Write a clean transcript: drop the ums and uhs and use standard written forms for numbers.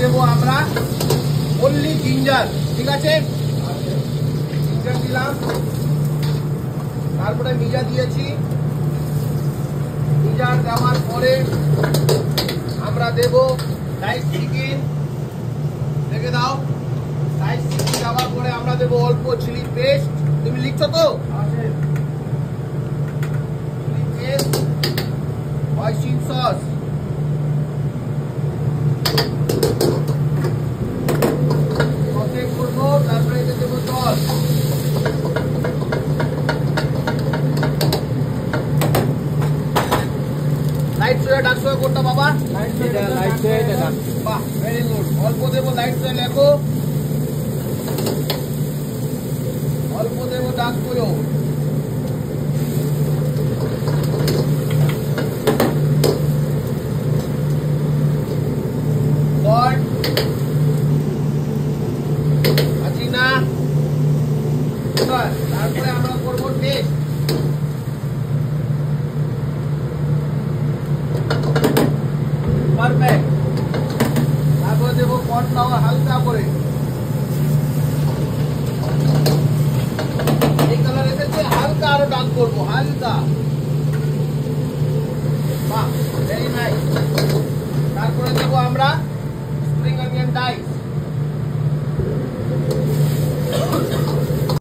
দেবো আমরা only ginger, ঠিক আছে? জিঞ্জার দিলাম, তারপরে মিজা দিয়েছি। মিজার দেওয়ার পরে আমরা দেব রাইস চিকেন, দেখে দাও। রাইস চিকেন দেওয়ার পরে আমরা দেবো অল্প চিলি পেস্ট, তুমি লিখছো তো? চিলি পেস্ট, হয়সিন সস, সসে করবো, তারপরে দেবো জল। লাইট সোয়া ডার্ক সোয়া কোনটা বাবা? লাইট সোয়া এটা ডার্ক। বাহ, ভেরি গুড। অল্প দেবো লাইট সোয়া, লেখো। অল্প দেবো ডার্ক সোয়া। সল্ট আছি না? তারপরে আমরা করবো টেস্ট। পারফেক্ট। তারপরে দেবো কর্নফ্লাওয়ার হালকা করে, এই কালার এসেছে, হালকা আরো ডাক করবো, হালকা।